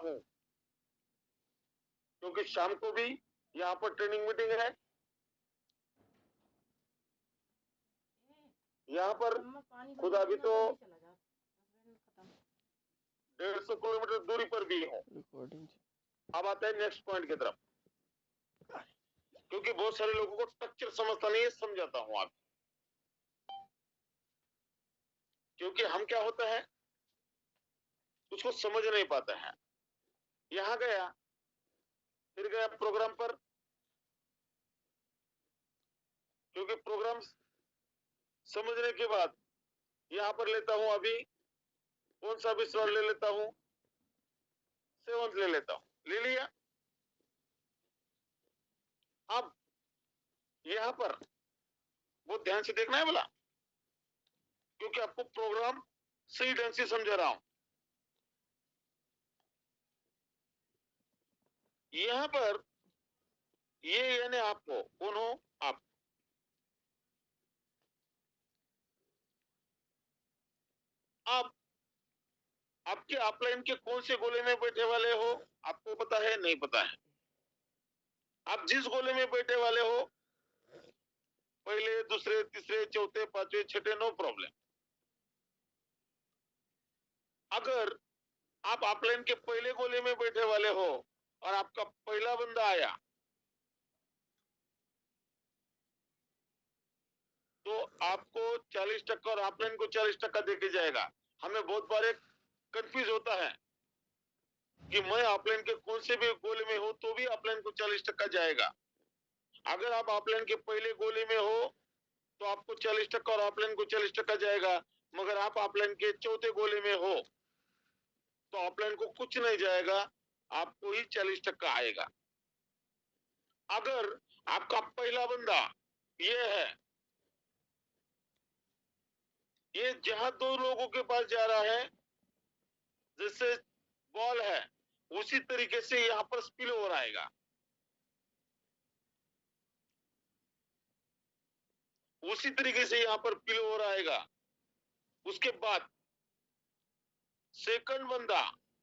हूं, क्योंकि शाम को भी यहाँ पर ट्रेनिंग मीटिंग है। यहाँ पर खुद अभी तो 150 किलोमीटर दूरी पर भी हूँ। अब आता है नेक्स्ट पॉइंट की तरफ, क्योंकि बहुत सारे लोगों को स्ट्रक्चर समझता नहीं है, समझाता हूं आप। क्योंकि हम क्या होता है उसको समझ नहीं पाते हैं। यहां गया, फिर गया प्रोग्राम पर, क्योंकि प्रोग्राम समझने के बाद यहां पर लेता हूं, अभी कौन सा भी स्लॉट ले लेता हूं, 7th ले लेता हूं, ले लिया। अब यहां पर वो ध्यान से देखना है बोला, क्योंकि आपको प्रोग्राम सही ढंग से समझा रहा हूं। यहां पर ये यानी आपको कौन हो, आप आपके अपलाइन के कौन से गोले में बैठे वाले हो आपको पता है, नहीं पता है। आप जिस गोले में बैठे वाले हो, पहले, दूसरे, तीसरे, चौथे, पांचवे, छठे, नो प्रॉब्लम। अगर आप अपलाइन के पहले गोले में बैठे वाले हो और आपका पहला बंदा आया, तो आपको 40% और अपलाइन को 40% देके जाएगा। हमें बहुत बार कंफ्यूज होता है कि मैं अपलाइन के कौन से भी गोले में हो तो भी अपलाइन को 40% जाएगा। अगर आप अपलाइन के पहले गोले में हो तो आपको 40% और अपलाइन को 40% जाएगा। मगर आप अपलाइन के चौथे गोले में हो तो अपलाइन को कुछ नहीं जाएगा, आपको ही 40% आएगा। अगर आपका पहला बंदा ये है, ये जहां दो लोगों के पास जा रहा है, जैसे बॉल है, उसी तरीके से यहां पर स्पिल ओवर आएगा। उसी तरीके से यहां पर पिल ओवर आएगा। उसके बाद सेकंड बंदा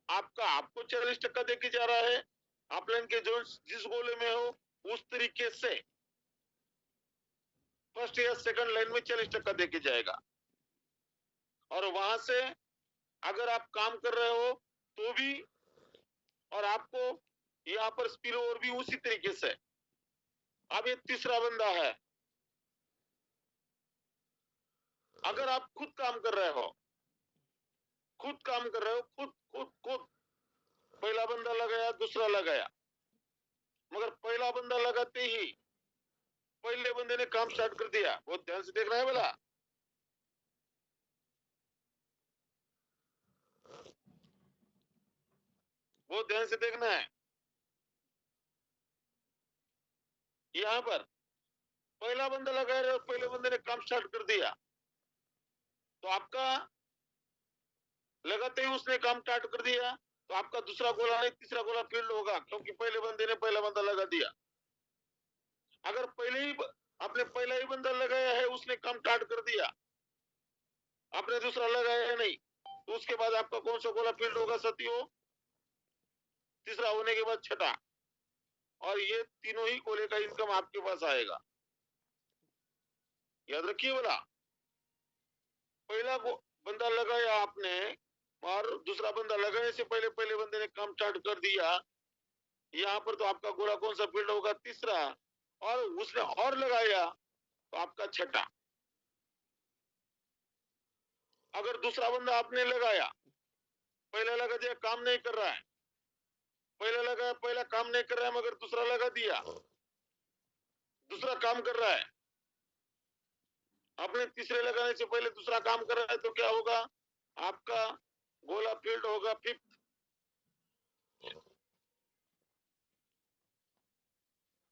आपको 40% देके जा रहा है, अपलाइन के जो जिस गोले में हो उस तरीके से फर्स्ट या सेकंड लाइन में 40% देके जाएगा। और वहां से अगर आप काम कर रहे हो तो भी, और आपको यहां पर स्पिल ओवर भी उसी तरीके से। अब ये तीसरा बंदा है, अगर आप खुद काम कर रहे हो, खुद पहला बंदा लगाया, दूसरा लगाया, मगर पहला बंदा लगाते ही पहले बंदे ने काम स्टार्ट कर दिया। बहुत ध्यान से देखना है बोला, बहुत ध्यान से देखना है। यहां पर पहला बंदा लगा रहे और पहले बंदे ने काम स्टार्ट कर दिया, तो आपका लगाते ही उसने काम स्टार्ट कर दिया, तो आपका दूसरा गोला नहीं तीसरा गोला फील्ड होगा, क्योंकि पहले बंदे ने पहला बंदा लगा दिया। अगर पहले ही आपने पहला ही बंदा लगाया है, उसने काम स्टार्ट कर दिया, आपने दूसरा लगाया है नहीं, तो उसके बाद आपका कौन सा गोला फील्ड होगा साथियों, तीसरा होने के बाद छठा। और ये तीनों ही गोले का इनकम आपके पास आएगा। याद रखिए बोला, पहला बंदा लगाया आपने और दूसरा बंदा लगाने से पहले पहले बंदे ने काम स्टार्ट कर दिया, यहाँ पर तो आपका गोला कौन सा फील्ड होगा, तीसरा। और उसने और लगाया तो आपका छठा। अगर दूसरा बंदा आपने लगाया, पहला लगा दिया, काम नहीं कर रहा है, पहला लगाया, पहला काम नहीं कर रहा है, मगर दूसरा लगा दिया, दूसरा काम कर रहा है। आपने तीसरे लगाने से पहले दूसरा काम कर रहा है, तो क्या होगा, आपका गोला फील्ड होगा 5th।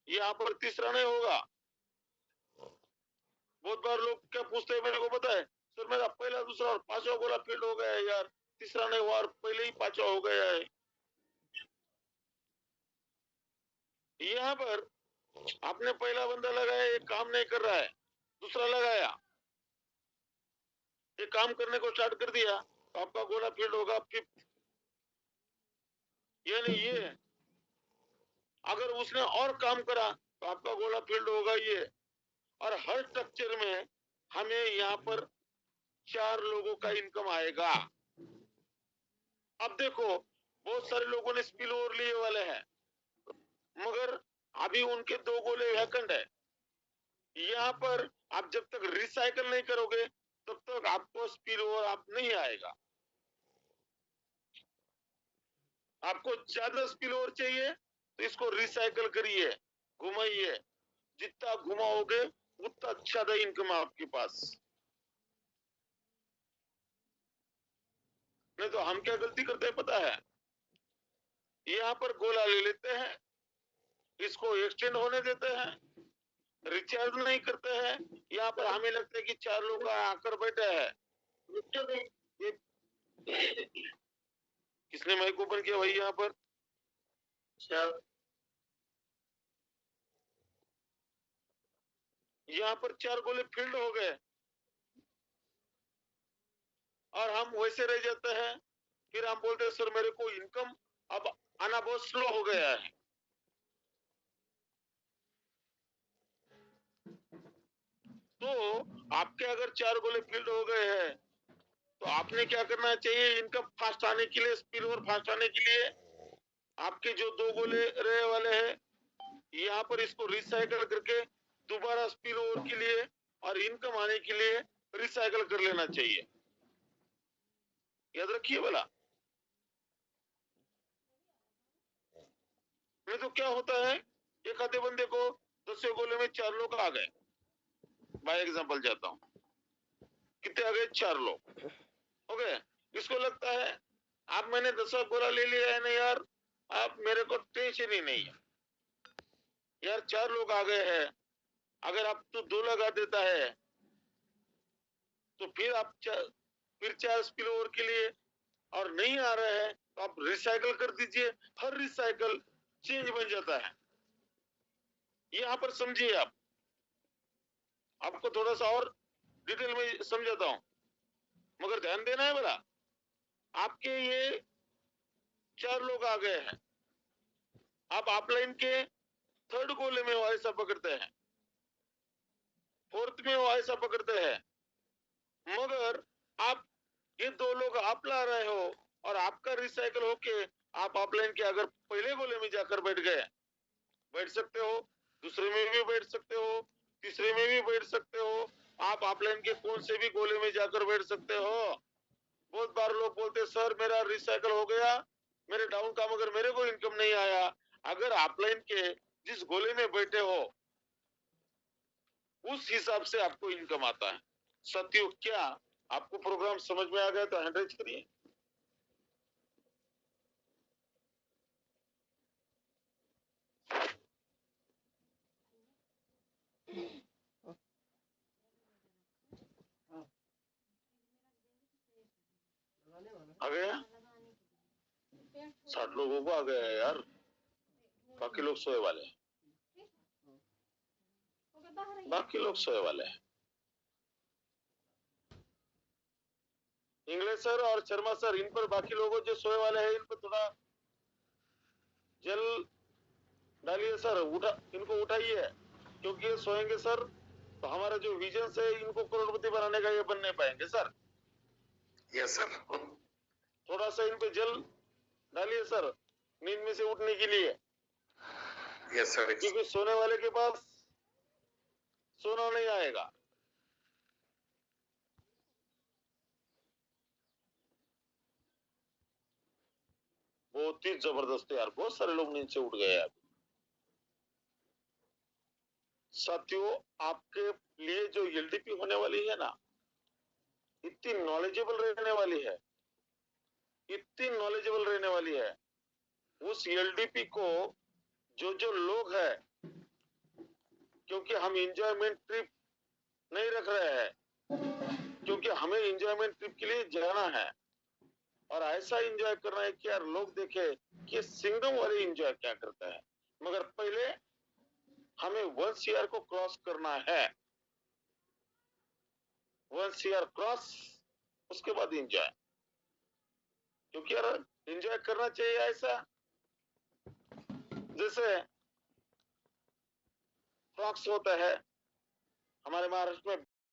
यहाँ पर तीसरा नहीं होगा। बहुत बार लोग क्या पूछते हैं, मेरे को पता है सर, मेरा पहला दूसरा और पांचवा गोला फील्ड हो गया है यार, तीसरा नहीं हुआ और पहले ही पांचवा हो गया है। यहाँ पर आपने पहला बंदा लगाया, ये काम नहीं कर रहा है, दूसरा लगाया, ये काम करने को स्टार्ट कर दिया, तो आपका गोला फील्ड होगा 5th। यानी ये अगर उसने और काम करा तो आपका गोला फील्ड होगा ये। और हर स्ट्रक्चर में हमें यहाँ पर 4 लोगों का इनकम आएगा। अब देखो बहुत सारे लोगों ने स्पिल ओवर लिए वाले हैं, मगर अभी उनके 2 गोले वैकेंट है। यहाँ पर आप जब तक रिसाइकल नहीं करोगे तब तक आपको स्पिल ओवर आप नहीं आएगा। आपको ज्यादा स्पिल ओवर चाहिए तो इसको रिसाइकल करिए, घुमाइए, जितना घुमाओगे उतना ज्यादा इनकम आपके पास। नहीं तो हम क्या गलती करते हैं पता है, यहाँ पर गोला ले लेते हैं, इसको एक्सटेंड होने देते हैं, रिचार्ज नहीं करते हैं। यहाँ पर हमें लगता है कि 4 लोग आकर बैठे हैं। ये किसने माइक ओपन किया भाई यहाँ पर? यहाँ पर 4 गोले फील्ड हो गए और हम वैसे रह जाते हैं। फिर हम बोलते हैं सर मेरे को इनकम अब आना बहुत स्लो हो गया है। तो आपके अगर 4 गोले फील्ड हो गए हैं तो आपने क्या करना चाहिए, इनकम फास्ट आने के लिए, स्पिल ओवर फास्ट आने के लिए आपके जो 2 गोले रहे वाले हैं यहाँ पर इसको रिसाइकल करके दोबारा स्पिल ओवर के लिए और इनकम आने के लिए रिसाइकल कर लेना चाहिए। याद रखिए बोला। नहीं तो क्या होता है, एक आधे बंदे को 10 गोले में 4 लोग आ गए, बाय एग्जांपल जाता हूँ, कितने आ गए? 4 लोग हो गए। इसको लगता है आप मैंने 10 गोला ले लिया है ना यार, आप मेरे को टेंशन ही नहीं है यार, 4 लोग आ गए हैं, अगर आप तो 2 लगा देता है तो फिर आप फिर 4 स्पिल ओवर के लिए और नहीं आ रहे हैं तो आप रिसाइकल कर दीजिए, हर रिसाइकल चेंज बन जाता है। यहाँ पर समझिए आप, आपको थोड़ा सा और डिटेल में समझाता हूं, मगर ध्यान देना है बोला। आपके ये 4 लोग आ गए हैं, आप ऑफलाइन के 3rd गोले में वो ऐसा पकड़ते हैं, 4th में वो ऐसा पकड़ते हैं, मगर आप ये 2 लोग आप ला रहे हो और आपका रिसाइकल होके आप ऑफलाइन के अगर पहले गोले में जाकर बैठ गए, बैठ सकते हो, दूसरे में भी बैठ सकते हो, तीसरे में भी बैठ सकते हो, आप ऑफलाइन के कौन से भी गोले में जाकर बैठ सकते हो। बहुत बार लोग बोलते सर मेरा रिसाइकल हो गया, मेरे डाउन का, मगर मेरे को इनकम नहीं आया। अगर ऑफलाइन के जिस गोले में बैठे हो उस हिसाब से आपको इनकम आता है। साथियों क्या आपको प्रोग्राम समझ में आ गया तो हैंड रेज करिए। आ गया? 60 लोगों को आ गया है यार, बाकी लोग सोए वाले हैं, बाकी लोग सोए वाले हैं। इंग्लिश सर और शर्मा सर, इन पर बाकी लोगों जो सोए वाले हैं इन पर थोड़ा जल डालिए सर, इनको उठाइए, क्योंकि ये सोएंगे सर तो हमारा जो विजन है इनको करोड़पति बनाने का, ये बन नहीं पाएंगे सर। Yes sir. थोड़ा सा इन पे जल डालिए सर, नींद में से उठने के लिए। Yes sir. क्योंकि सोने वाले के पास सोना नहीं आएगा। बहुत ही जबरदस्त यार, बहुत सारे लोग नींद से उठ गए यार। साथियों आपके लिए जो एलडीपी होने वाली है ना, इतनी नॉलेजेबल रहने वाली है, इतनी नॉलेजेबल रहने वाली है। उस एलडीपी को जो जो लोग है, क्योंकि हम एंजॉयमेंट ट्रिप नहीं रख रहे हैं, क्योंकि हमें एंजॉयमेंट ट्रिप के लिए जाना है और ऐसा एंजॉय करना है कि यार लोग देखे कि सिंगम वाले एंजॉय क्या करता है। मगर पहले हमें 1 CR को क्रॉस करना है, 1 CR क्रॉस, उसके बाद एंजॉय। क्योंकि यार एंजॉय करना चाहिए ऐसा जैसे फ्रॉक्स होता है हमारे महाराष्ट्र में